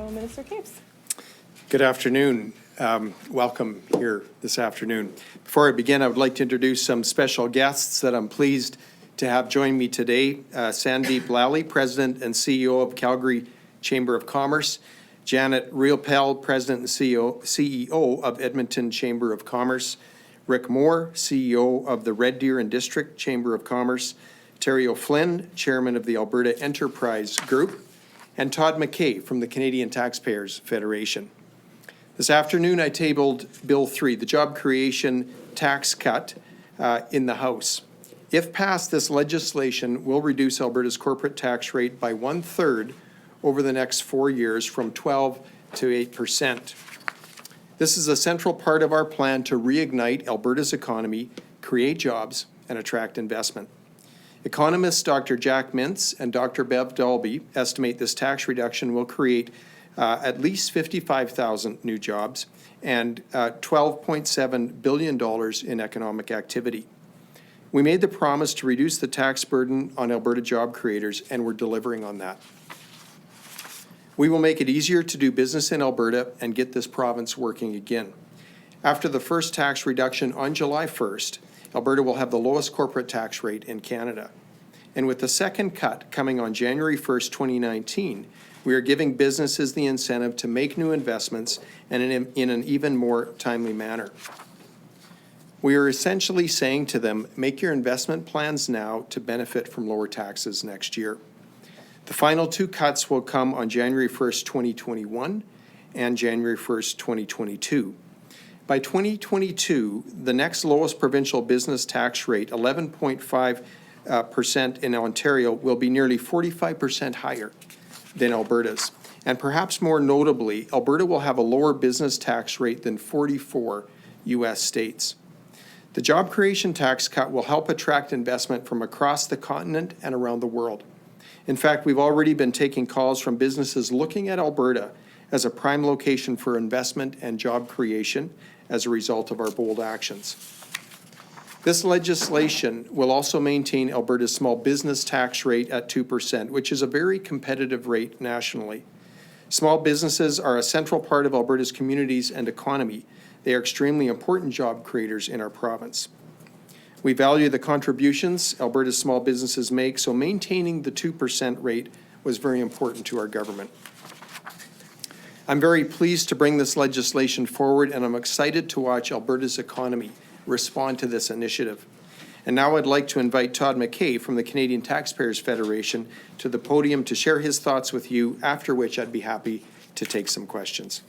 So, Minister Toews. Good afternoon. Welcome here this afternoon. Before I begin, I would like to introduce some special guests that I'm pleased to have join me today. Sandeep Lally, President and CEO of Calgary Chamber of Commerce. Janet Riopel, President and CEO of Edmonton Chamber of Commerce. Rick Moore, CEO of the Red Deer and District Chamber of Commerce. Terry O'Flynn, Chairman of the Alberta Enterprise Group. And Todd McKay from the Canadian Taxpayers Federation. This afternoon, I tabled Bill 3, the Job Creation Tax Cut in the House. If passed, this legislation will reduce Alberta's corporate tax rate by 1/3 over the next 4 years from 12 to 8%. This is a central part of our plan to reignite Alberta's economy, create jobs, and attract investment. Economists Dr. Jack Mintz and Dr. Bev Dalby estimate this tax reduction will create at least 55,000 new jobs and $12.7 billion in economic activity. We made the promise to reduce the tax burden on Alberta job creators, and we're delivering on that. We will make it easier to do business in Alberta and get this province working again. After the first tax reduction on July 1st, Alberta will have the lowest corporate tax rate in Canada. And with the second cut coming on January 1st, 2019, we are giving businesses the incentive to make new investments and in an even more timely manner. We are essentially saying to them, make your investment plans now to benefit from lower taxes next year. The final two cuts will come on January 1st, 2021 and January 1st, 2022. By 2022, the next lowest provincial business tax rate, 11.5% in Ontario, will be nearly 45% higher than Alberta's. And perhaps more notably, Alberta will have a lower business tax rate than 44 U.S. states. The job creation tax cut will help attract investment from across the continent and around the world. In fact, we've already been taking calls from businesses looking at Alberta as a prime location for investment and job creation as a result of our bold actions. This legislation will also maintain Alberta's small business tax rate at 2%, which is a very competitive rate nationally. Small businesses are a central part of Alberta's communities and economy. They are extremely important job creators in our province. We value the contributions Alberta's small businesses make, so maintaining the 2% rate was very important to our government. I'm very pleased to bring this legislation forward, and I'm excited to watch Alberta's economy respond to this initiative. And now I'd like to invite Todd McKay from the Canadian Taxpayers Federation to the podium to share his thoughts with you, after which I'd be happy to take some questions.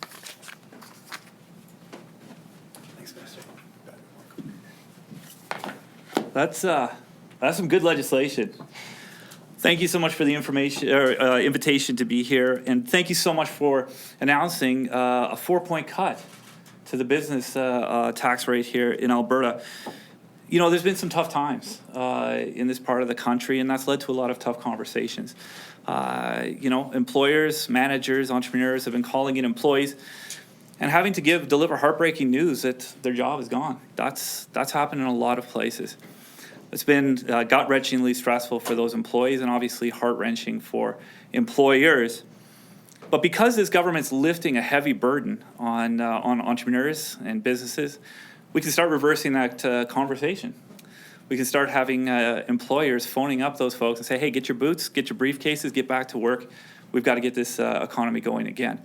Thanks, Minister. That's some good legislation. Thank you so much for the invitation to be here, and thank you so much for announcing a 4-point cut to the business tax rate here in Alberta. You know, there's been some tough times in this part of the country, and that's led to a lot of tough conversations. You know, employers, managers, entrepreneurs have been calling in employees and having to deliver heartbreaking news that their job is gone. That's happened in a lot of places. It's been gut-wrenchingly stressful for those employees and obviously heart-wrenching for employers. But because this government's lifting a heavy burden on entrepreneurs and businesses, we can start reversing that conversation. We can start having employers phoning up those folks and say, hey, get your boots, get your briefcases, get back to work. We've got to get this economy going again.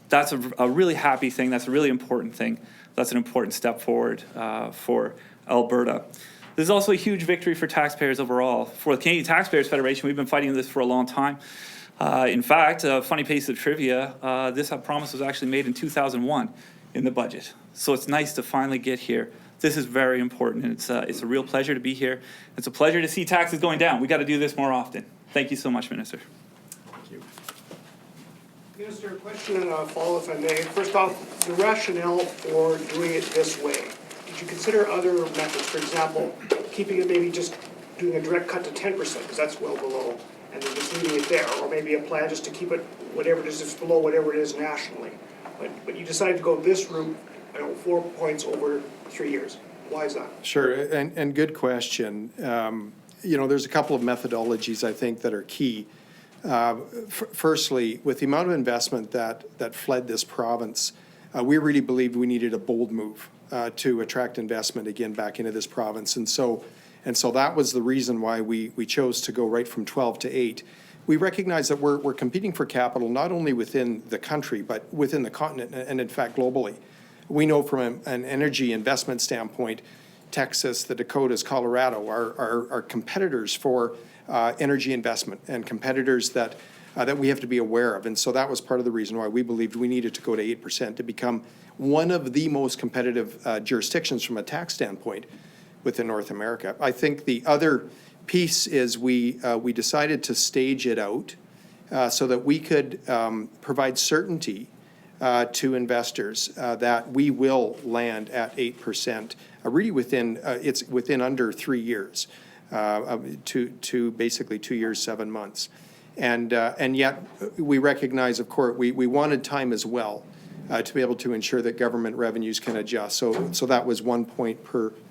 That's a really happy thing. That's a really important thing. That's an important step forward for Alberta. This is also a huge victory for taxpayers overall. For the Canadian Taxpayers Federation, we've been fighting this for a long time. In fact, a funny piece of trivia, this promise was actually made in 2001 in the budget. So it's nice to finally get here. This is very important, and it's a real pleasure to be here. It's a pleasure to see taxes going down. We got to do this more often. Thank you so much, Minister. Thank you. Minister, a question and a follow, if I may. First off, the rationale for doing it this way. Did you consider other methods? For example, keeping it, maybe just doing a direct cut to 10%, because that's well below, and then just leaving it there, or maybe a plan just to keep it whatever it is, just below whatever it is nationally. But you decided to go this route, 4 points over 3 years. Why is that? Sure, and good question. You know, there's a couple of methodologies I think that are key. Firstly, with the amount of investment that fled this province, we really believed we needed a bold move to attract investment again back into this province. And so that was the reason why we chose to go right from 12 to 8. We recognize that we're competing for capital not only within the country, but within the continent and in fact globally. We know from an energy investment standpoint, Texas, the Dakotas, Colorado are competitors for energy investment and competitors that we have to be aware of. And so that was part of the reason why we believed we needed to go to 8% to become one of the most competitive jurisdictions from a tax standpoint within North America. I think the other piece is we decided to stage it out so that we could provide certainty to investors that we will land at 8%, really within under 3 years, to basically 2 years, 7 months. And yet we recognize, of course, we wanted time as well to be able to ensure that government revenues can adjust. So that was 1 point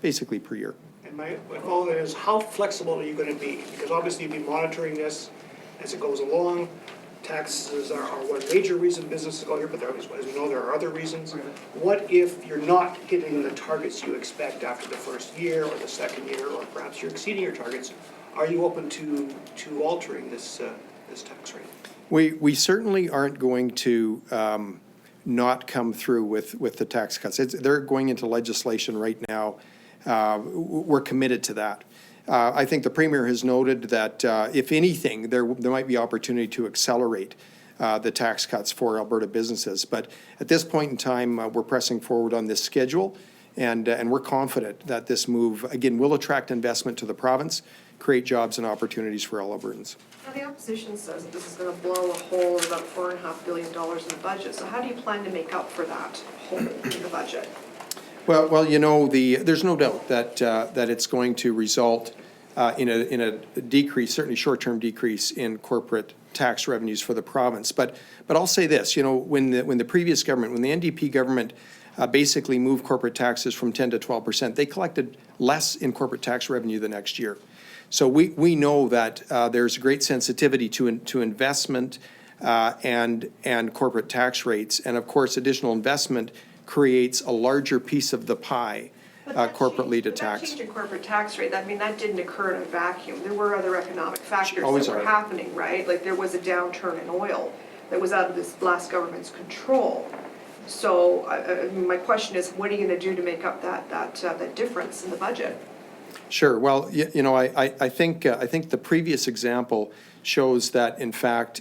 basically per year. And my follow is, how flexible are you going to be? Because obviously you'll be monitoring this as it goes along. Taxes are one major reason businesses go here, but as we know, there are other reasons. What if you're not hitting the targets you expect after the first year or the second year, or perhaps you're exceeding your targets? Are you open to altering this tax rate? We certainly aren't going to not come through with the tax cuts. They're going into legislation right now. We're committed to that. I think the Premier has noted that if anything, there might be opportunity to accelerate the tax cuts for Alberta businesses. But at this point in time, we're pressing forward on this schedule, and we're confident that this move, again, will attract investment to the province, create jobs and opportunities for all Albertans. Now, the opposition says that this is going to blow a hole of about $4.5 billion in the budget. So how do you plan to make up for that hole in the budget? Well, you know, there's no doubt that it's going to result in a decrease, certainly short-term decrease in corporate tax revenues for the province. But I'll say this, you know, when the previous government, when the NDP government basically moved corporate taxes from 10 to 12%, they collected less in corporate tax revenue the next year. So we know that there's great sensitivity to investment and corporate tax rates, and of course, additional investment creates a larger piece of the pie corporately to tax. That change in corporate tax rate, I mean, that didn't occur in a vacuum. There were other economic factors Always that were are. happening, right? Like there was a downturn in oil that was out of this last government's control. So my question is, what are you going to do to make up that difference in the budget? Sure. Well, you know, I think the previous example shows that, in fact,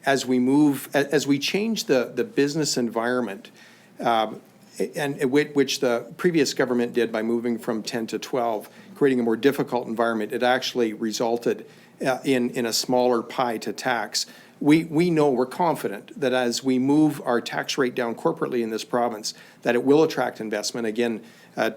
as we change the business environment, and which the previous government did by moving from 10 to 12, creating a more difficult environment, it actually resulted in a smaller pie to tax. We know, we're confident that as we move our tax rate down corporately in this province, that it will attract investment. Again,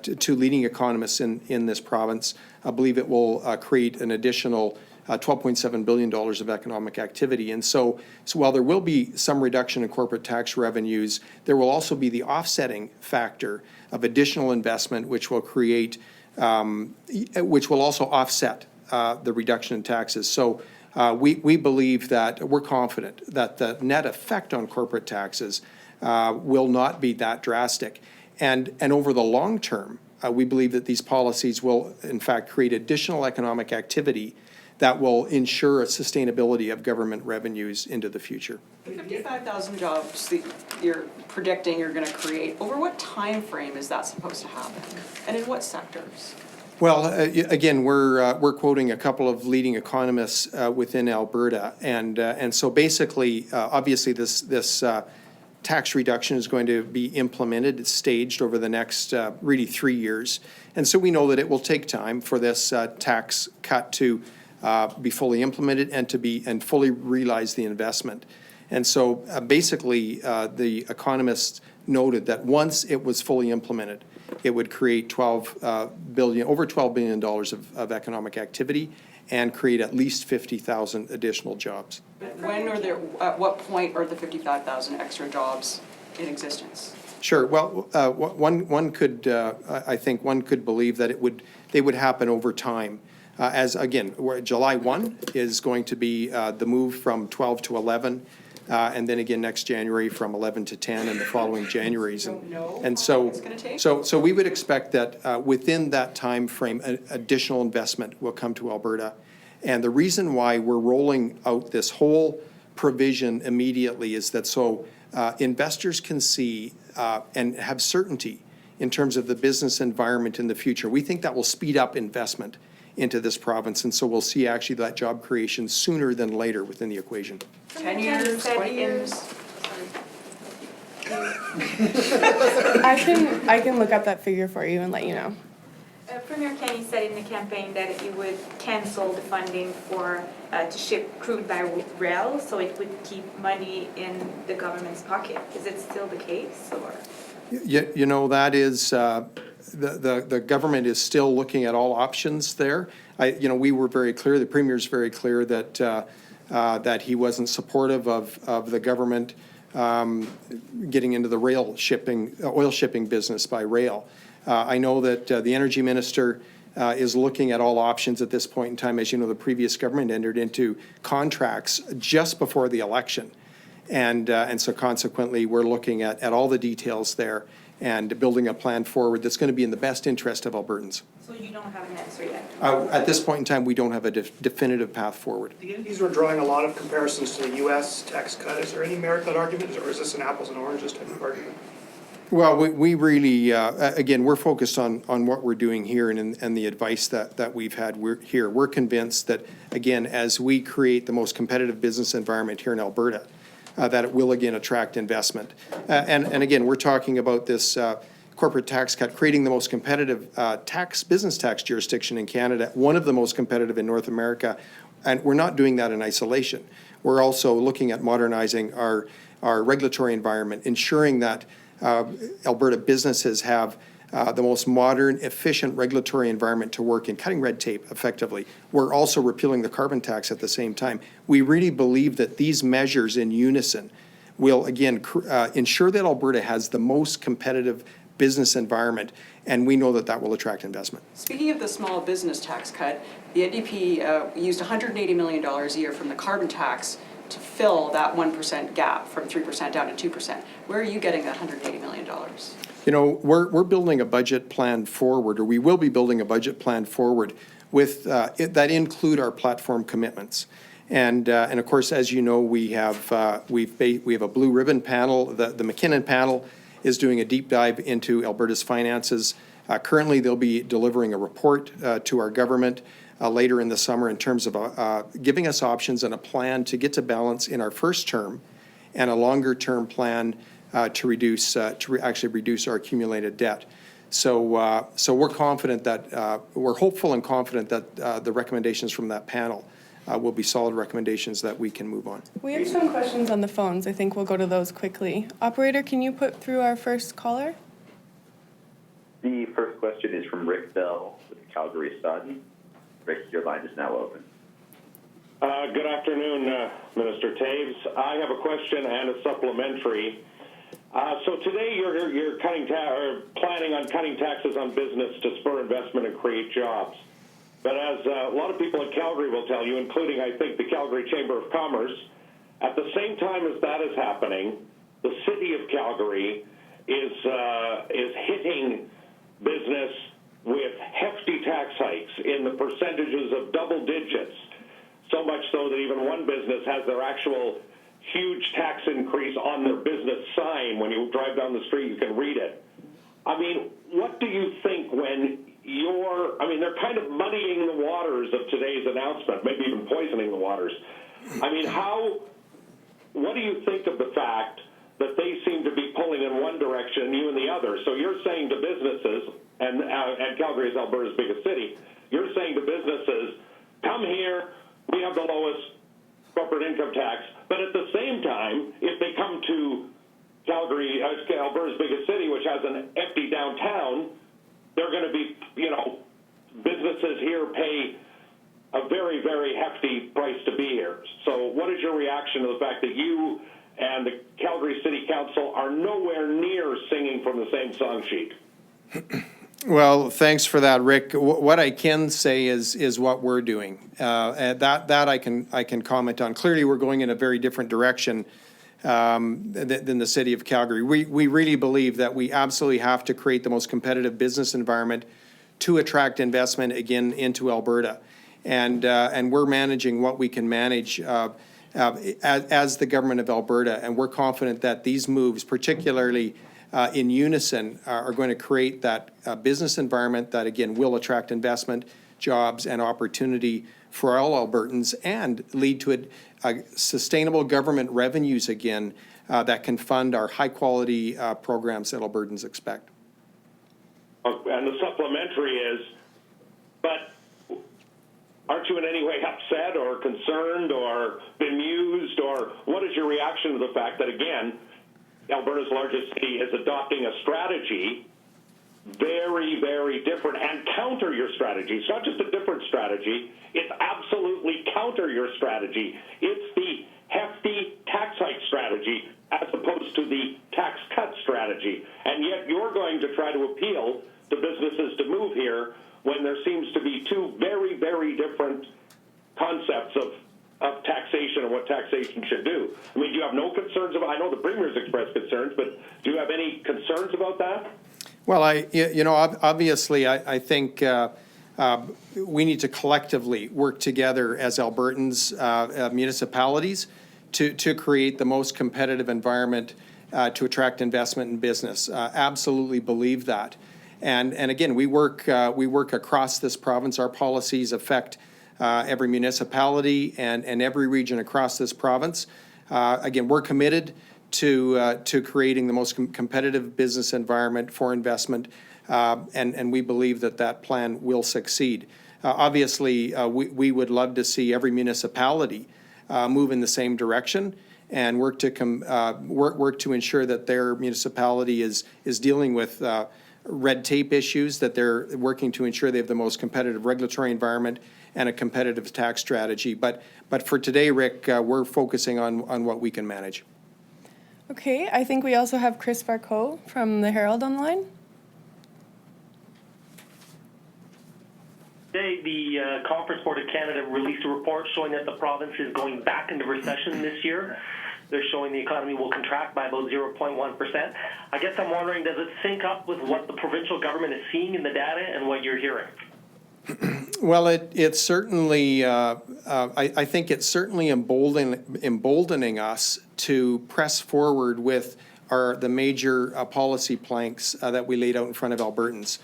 to leading economists in this province, I believe it will create an additional $12.7 billion of economic activity. And so while there will be some reduction in corporate tax revenues, there will also be the offsetting factor of additional investment, which will create, which will also offset the reduction in taxes. So we believe that, we're confident that the net effect on corporate taxes will not be that drastic. And over the long term, we believe that these policies will, in fact, create additional economic activity that will ensure a sustainability of government revenues into the future. 55,000 jobs that you're predicting you're going to create, over what time frame is that supposed to happen? And in what sectors? Well, again, we're quoting a couple of leading economists within Alberta, and so basically, obviously, this tax reduction is going to be implemented. It's staged over the next really 3 years, and so we know that it will take time for this tax cut to be fully implemented and fully realize the investment. And so basically, the economists noted that once it was fully implemented, it would create over $12 billion of economic activity and create at least 50,000 additional jobs. At what point are the 55,000 extra jobs in existence? Sure. Well, one could, I think one could believe that they would happen over time. as, again, July 1 is going to be the move from 12 to 11, and then again next January from 11 to 10 and the following Januaries. And so, it's gonna take? so we would expect that within that time frame, additional investment will come to Alberta. And the reason why we're rolling out this whole provision immediately is that so investors can see and have certainty in terms of the business environment in the future. We think that will speed up investment into this province, and so we'll see actually that job creation sooner than later within the equation. 10 years, 20 years? I can look up that figure for you and let you know. Premier Kenney said in the campaign that he would cancel the funding for to ship crude by rail, so it would keep money in the government's pocket. Is it still the case, or? You know, that is, the government is still looking at all options there. We were very clear, the Premier's very clear that that he wasn't supportive of the government getting into the oil shipping business by rail. I know that the Energy Minister is looking at all options at this point in time. As you know, the previous government entered into contracts just before the election. And so consequently, we're looking at all the details there and building a plan forward that's going to be in the best interest of Albertans. So you don't have an answer yet? At this point in time, we don't have a definitive path forward. The entities were drawing a lot of comparisons to the US tax cut. Is there any merit to that argument, or is this an apples and oranges type of argument? Well, we really, again, we're focused on what we're doing here and the advice that we've had here. We're convinced that, again, as we create the most competitive business environment here in Alberta, that it will again attract investment. And again, we're talking about this corporate tax cut, creating the most competitive business tax jurisdiction in Canada, one of the most competitive in North America. And we're not doing that in isolation. We're also looking at modernizing our regulatory environment, ensuring that Alberta businesses have the most modern, efficient regulatory environment to work in, cutting red tape effectively. We're also repealing the carbon tax at the same time. We really believe that these measures in unison will, again, ensure that Alberta has the most competitive business environment, and we know that that will attract investment. Speaking of the small business tax cut, the NDP used $180 million a year from the carbon tax to fill that 1% gap from 3% down to 2%. Where are you getting that $180 million? You know, we're building a budget plan forward, or we will be building a budget plan forward with that include our platform commitments. And of course, as you know, we have a blue ribbon panel. The McKinnon panel is doing a deep dive into Alberta's finances. Currently, they'll be delivering a report to our government later in the summer in terms of giving us options and a plan to get to balance in our first term, and a longer-term plan to actually reduce our accumulated debt. So we're confident that we're hopeful and confident that the recommendations from that panel will be solid recommendations that we can move on. We have some questions on the phones. I think we'll go to those quickly. Operator, can you put through our first caller? The first question is from Rick Bell with Calgary Sun. Rick, your line is now open. Good afternoon, Minister Toews. I have a question and a supplementary. So today you're planning on cutting taxes on business to spur investment and create jobs. But as a lot of people in Calgary will tell you, including I think the Calgary Chamber of Commerce, at the same time as that is happening, the city of Calgary is hitting business with hefty tax hikes in the percentages of double digits, so much so that even one business has their actual huge tax increase on their business sign. When you drive down the street, you can read it. I mean, what do you think when they're kind of muddying the waters of today's announcement, maybe even poisoning the waters. I mean, what do you think of the fact that they seem to be pulling in one direction and you in the other? So you're saying to businesses, and Calgary is Alberta's biggest city, you're saying to businesses, come here, we have the lowest corporate income tax, but at the same time, if they come to Calgary, Alberta's biggest city, which has an empty downtown, they're going to be, businesses here pay a very, very hefty price to be here. So what is your reaction to the fact that you and the Calgary City Council are nowhere near singing from the same song sheet? Well, thanks for that, Rick. What I can say is what we're doing. And that I can comment on. Clearly, we're going in a very different direction than the city of Calgary. We really believe that we absolutely have to create the most competitive business environment to attract investment again into Alberta. And we're managing what we can manage as the government of Alberta. And we're confident that these moves, particularly in unison, are going to create that business environment that, again, will attract investment, jobs, and opportunity for all Albertans and lead to a sustainable government revenues again that can fund our high-quality programs that Albertans expect. And the supplementary is, but aren't you in any way upset or concerned or bemused, or what is your reaction to the fact that, again, Alberta's largest city is adopting a strategy very, very different and counter your strategy? It's not just a different strategy, it's absolutely counter your strategy. It's the hefty tax hike strategy as opposed to the tax cut strategy. And yet you're going to try to appeal to businesses to move here when there seems to be two very, very different concepts of taxation and what taxation should do. I mean, do you have no concerns about, I know the Premier's expressed concerns, but do you have any concerns about that? Well, obviously, I think we need to collectively work together as Albertans, municipalities, to create the most competitive environment to attract investment in business. Absolutely believe that. And again, we work across this province. Our policies affect every municipality and every region across this province. Again, we're committed to creating the most competitive business environment for investment, and we believe that plan will succeed. Obviously, we would love to see every municipality move in the same direction and work to ensure that their municipality is dealing with red tape issues, that they're working to ensure they have the most competitive regulatory environment and a competitive tax strategy. But for today, Rick, we're focusing on what we can manage. Okay, I think we also have Chris Varco from the Herald online. Today, the Conference Board of Canada released a report showing that the province is going back into recession this year. They're showing the economy will contract by about 0.1%. I guess I'm wondering, does it sync up with what the provincial government is seeing in the data and what you're hearing? Well, it certainly, I think it's certainly emboldening us to press forward with the major policy planks that we laid out in front of Albertans.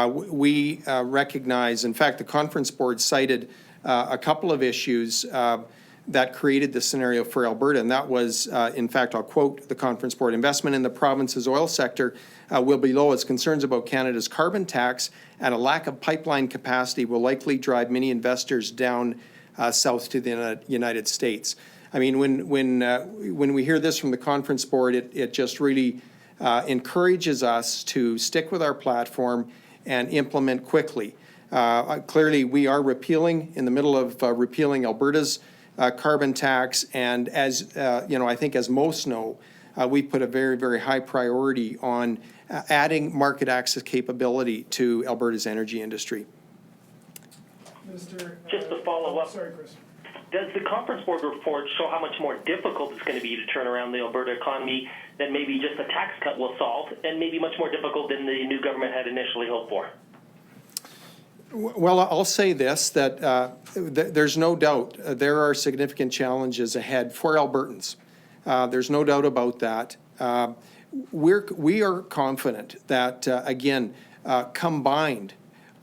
We recognize, in fact, the Conference Board cited a couple of issues that created the scenario for Alberta, and that was, in fact, I'll quote the Conference Board, investment in the province's oil sector will be low as concerns about Canada's carbon tax and a lack of pipeline capacity will likely drive many investors down south to the United States. I mean, when we hear this from the Conference Board, it just really encourages us to stick with our platform and implement quickly. Clearly, we are in the middle of repealing Alberta's carbon tax, and as I think as most know, we put a very, very high priority on adding market access capability to Alberta's energy industry. Just to follow up, Sorry, Chris. does the Conference Board report show how much more difficult it's going to be to turn around the Alberta economy than maybe just a tax cut will solve, and maybe much more difficult than the new government had initially hoped for? Well, I'll say this, that there's no doubt there are significant challenges ahead for Albertans. There's no doubt about that. We are confident that, again, combined,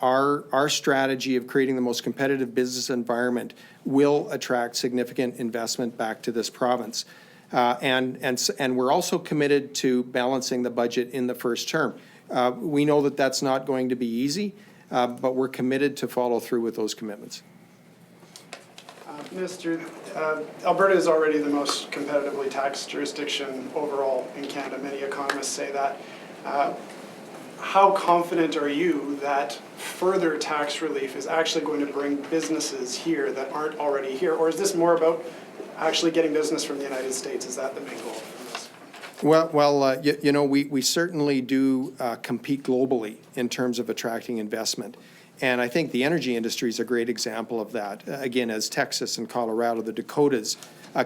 our strategy of creating the most competitive business environment will attract significant investment back to this province. And we're also committed to balancing the budget in the first term. We know that that's not going to be easy, but we're committed to follow through with those commitments. Minister, Alberta is already the most competitively taxed jurisdiction overall in Canada. Many economists say that. How confident are you that further tax relief is actually going to bring businesses here that aren't already here? Or is this more about actually getting business from the United States? Is that the main goal from this? Well, you know, we certainly do compete globally in terms of attracting investment. And I think the energy industry is a great example of that. Again, as Texas and Colorado, the Dakotas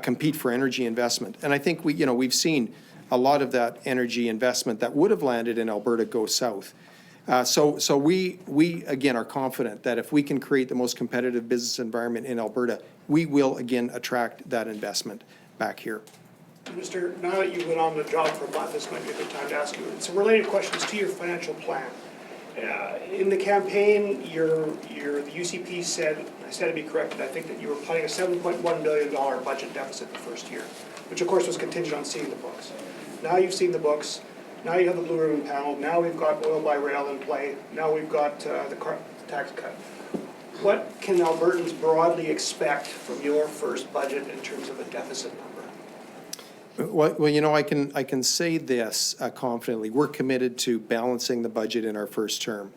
compete for energy investment. And I think we've seen a lot of that energy investment that would have landed in Alberta go south. So we again are confident that if we can create the most competitive business environment in Alberta, we will again attract that investment back here. Minister, now that you've been on the job for a month, this might be a good time to ask you some related questions to your financial plan. In the campaign, the UCP said, I stand to be corrected, I think that you were planning a $7.1 billion budget deficit the first year, which of course was contingent on seeing the books. Now you've seen the books, now you have the Blue Ribbon panel, now we've got oil by rail in play, now we've got the tax cut. What can Albertans broadly expect from your first budget in terms of a deficit number? Well, you know, I can say this confidently. We're committed to balancing the budget in our first term.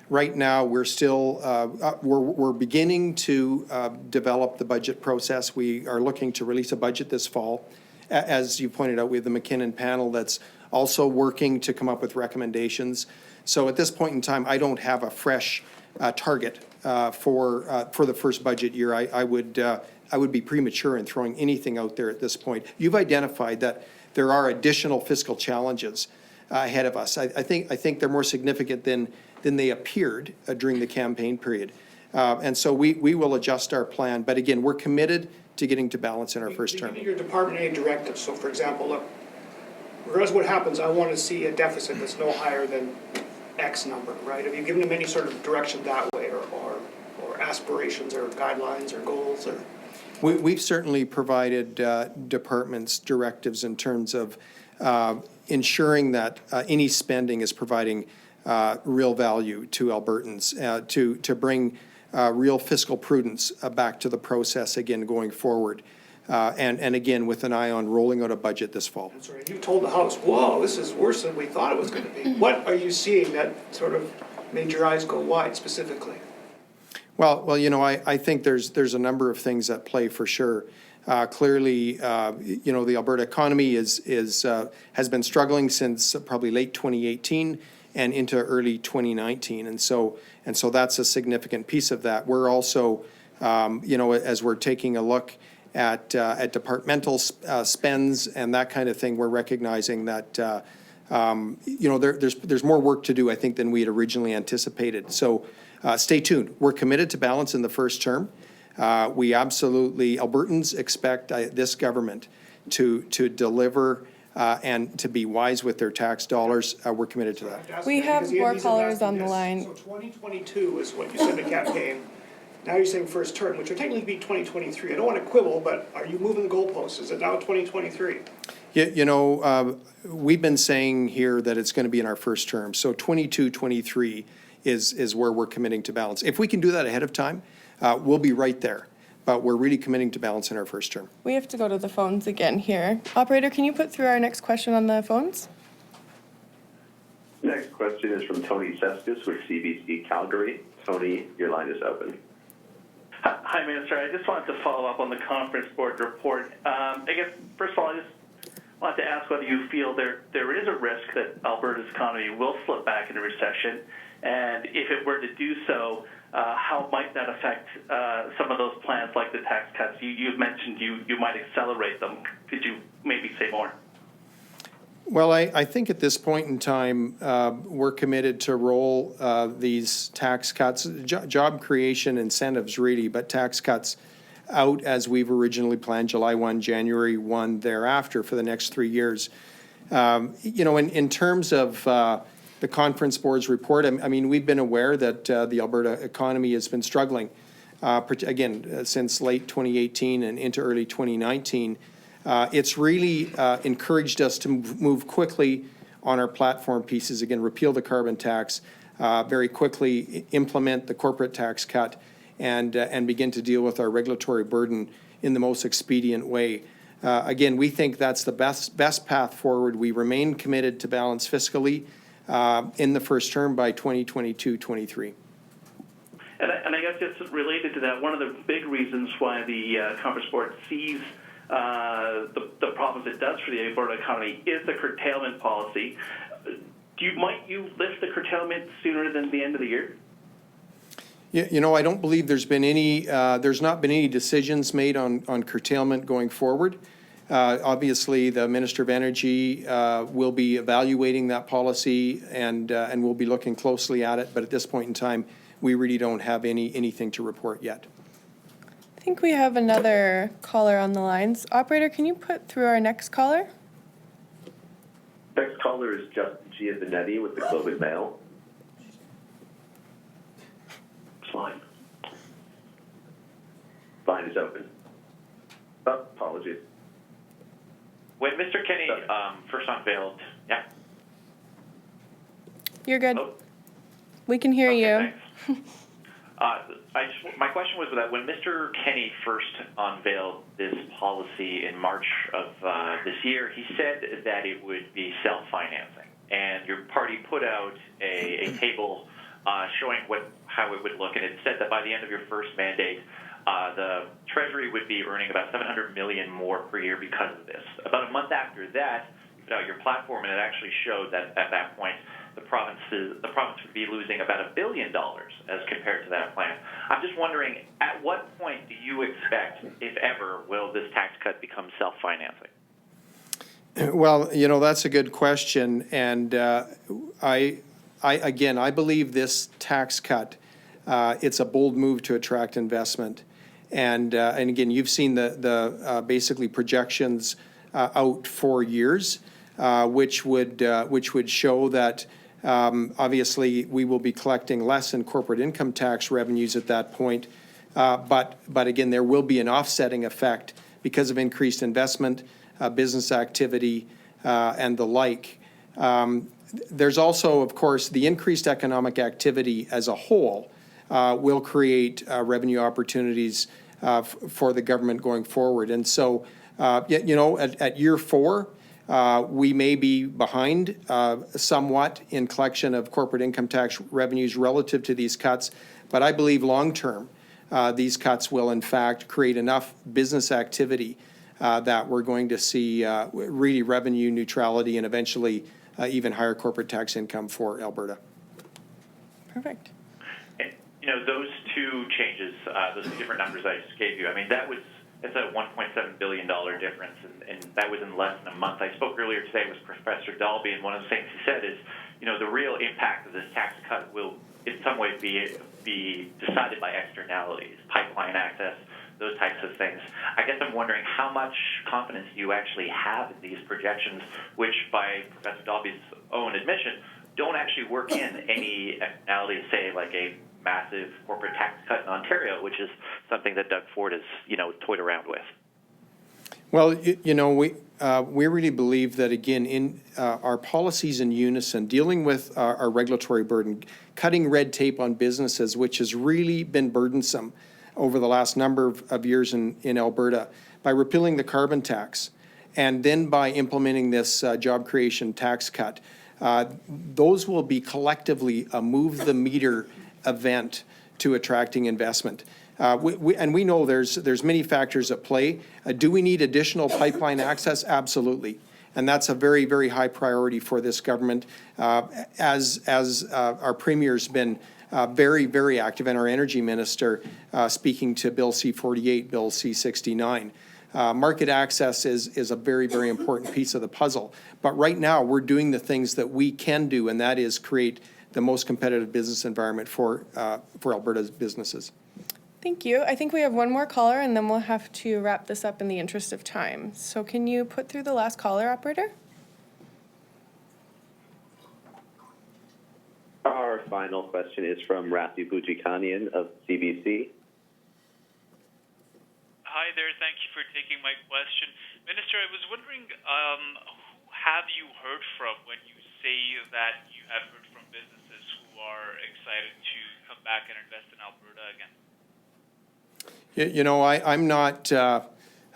Right now, we're still we're beginning to develop the budget process. We are looking to release a budget this fall. As you pointed out, we have the McKinnon panel that's also working to come up with recommendations. So at this point in time, I don't have a fresh target for the first budget year. I would be premature in throwing anything out there at this point. You've identified that there are additional fiscal challenges ahead of us. I think they're more significant than they appeared during the campaign period. And so we will adjust our plan. But again, we're committed to getting to balance in our first term. Your department aid directives, so for example, look, regardless of what happens, I want to see a deficit that's no higher than X number, right? Have you given them any sort of direction that way, or aspirations or guidelines or goals? Or We've certainly provided departments directives in terms of ensuring that any spending is providing real value to Albertans, to bring real fiscal prudence back to the process again going forward. And again, with an eye on rolling out a budget this fall. That's right. You told the House, whoa, this is worse than we thought it was going to be. What are you seeing that sort of made your eyes go wide specifically? Well, you know, I think there's a number of things at play for sure. Clearly, you know, the Alberta economy has been struggling since probably late 2018 and into early 2019, and so that's a significant piece of that. We're also, you know, as we're taking a look at departmental spends and that kind of thing, we're recognizing that you know, there's more work to do, I think, than we had originally anticipated. So. Stay tuned. We're committed to balance in the first term. We absolutely, Albertans expect this government to deliver and to be wise with their tax dollars. We're committed to that. We have more callers on the line. So 2022 is what you said in the campaign. Now you're saying first term, which would technically be 2023. I don't want to quibble, but are you moving the goalposts? Is it now 2023? You know, we've been saying here that it's going to be in our first term. So 22-23 is where we're committing to balance. If we can do that ahead of time, we'll be right there. But we're really committing to balance in our first term. We have to go to the phones again here. Operator, can you put through our next question on the phones? Next question is from Tony Cescas with CBC Calgary. Tony, your line is open. Hi, Minister. I just wanted to follow up on the conference board report. I guess, first of all, I just wanted to ask whether you feel there is a risk that Alberta's economy will slip back into recession, and if it were to do so, how might that affect some of those plans like the tax cuts? You've mentioned you might accelerate them. Could you maybe say more? Well, I think at this point in time, we're committed to roll these tax cuts, job creation incentives really, but tax cuts out as we've originally planned, July 1, January 1 thereafter for the next 3 years. You know, in terms of the conference board's report, I mean, we've been aware that the Alberta economy has been struggling, again, since late 2018 and into early 2019. It's really encouraged us to move quickly on our platform pieces, again, repeal the carbon tax, very quickly implement the corporate tax cut, and begin to deal with our regulatory burden in the most expedient way. Again, we think that's the best path forward. We remain committed to balance fiscally in the first term by 2022-23. And I guess just related to that, one of the big reasons why the conference board sees the problems it does for the Alberta economy is the curtailment policy. Might you lift the curtailment sooner than the end of the year? You know, I don't believe there's been any, there's not been any decisions made on curtailment going forward. Obviously, the Minister of Energy will be evaluating that policy and we'll be looking closely at it. But at this point in time, we really don't have anything to report yet. I think we have another caller on the lines. Operator, can you put through our next caller? Next caller is Justin Giovanetti with the Globe and Mail. Line. Line is open. Oh, apologies. When Mr. Kenny first unveiled, yeah. You're good. Oh. We can hear you. Thanks. My question was that when Mr. Kenny first unveiled this policy in March of this year, he said that it would be self-financing, and your party put out a table showing how it would look, and it said that by the end of your first mandate, the Treasury would be earning about $700 million more per year because of this. About a month after that, you put out your platform, and it actually showed that at that point, the province would be losing about $1 billion as compared to that plan. I'm just wondering, at what point do you expect, if ever, will this tax cut become self-financing? Well, you know, that's a good question, and I believe this tax cut, it's a bold move to attract investment, and again, you've seen the basically projections out 4 years, which would show that obviously we will be collecting less in corporate income tax revenues at that point, but again, there will be an offsetting effect because of increased investment, business activity, and the like. There's also, of course, the increased economic activity as a whole will create revenue opportunities for the government going forward. And so, you know, at year 4, we may be behind somewhat in collection of corporate income tax revenues relative to these cuts, but I believe long-term these cuts will, in fact, create enough business activity that we're going to see really revenue neutrality and eventually even higher corporate tax income for Alberta. Perfect. And, you know, those two changes, those two different numbers I just gave you, I mean, it's a $1.7 billion difference, and that was in less than a month. I spoke earlier today with Professor Dalby, and one of the things he said is, you know, the real impact of this tax cut will in some ways be decided by externalities, pipeline access, those types of things. I guess I'm wondering how much confidence do you actually have in these projections, which by Professor Dalby's own admission, don't actually work in any externalities, say like a massive corporate tax cut in Ontario, which is something that Doug Ford has, you know, toyed around with. Well, you know, we really believe that, again, in our policies in unison, dealing with our regulatory burden, cutting red tape on businesses, which has really been burdensome over the last number of years in Alberta, by repealing the carbon tax, and then by implementing this job creation tax cut, those will be collectively a move-the-meter event to attracting investment. We know there's many factors at play. Do we need additional pipeline access? Absolutely. And that's a very, very high priority for this government, as our Premier's been very, very active, and our Energy Minister speaking to Bill C-48, Bill C-69. Market access is a very, very important piece of the puzzle. But right now, we're doing the things that we can do, and that is create the most competitive business environment for Alberta's businesses. Thank you. I think we have one more caller, and then we'll have to wrap this up in the interest of time. So can you put through the last caller, operator? Our final question is from Rathi Bujikanian of CBC. Hi there. Thank you for taking my question. Minister, I was wondering, who have you heard from when you say that you have heard from businesses who are excited to come back and invest in Alberta again? You know, I'm not,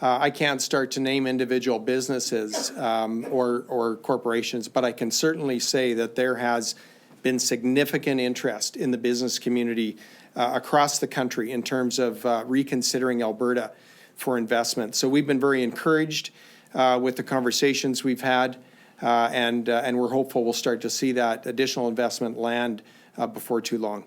I can't start to name individual businesses or corporations, but I can certainly say that there has been significant interest in the business community across the country in terms of reconsidering Alberta. for investment. So we've been very encouraged with the conversations we've had, and we're hopeful we'll start to see that additional investment land before too long.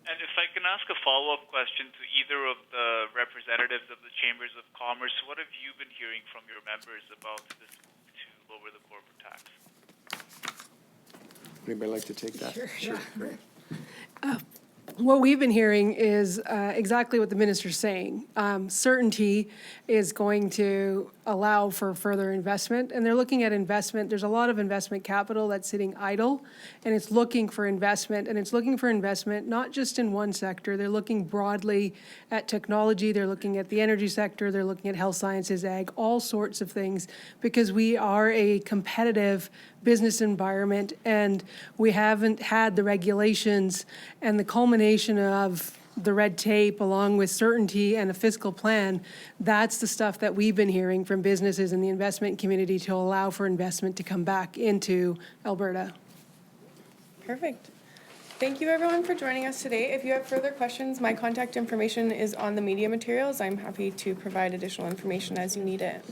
And if I can ask a follow-up question to either of the representatives of the Chambers of Commerce, what have you been hearing from your members about this move to lower the corporate tax? Anybody like to take that? Sure. Great. What we've been hearing is exactly what the minister's saying. Certainty is going to allow for further investment, and they're looking at investment. There's a lot of investment capital that's sitting idle, and it's looking for investment, and it's looking for investment not just in one sector. They're looking broadly at technology. They're looking at the energy sector. They're looking at health sciences, ag, all sorts of things, because we are a competitive business environment, and we haven't had the regulations and the culmination of the red tape along with certainty and a fiscal plan. That's the stuff that we've been hearing from businesses in the investment community to allow for investment to come back into Alberta. Perfect. Thank you, everyone, for joining us today. If you have further questions, my contact information is on the media materials. I'm happy to provide additional information as you need it.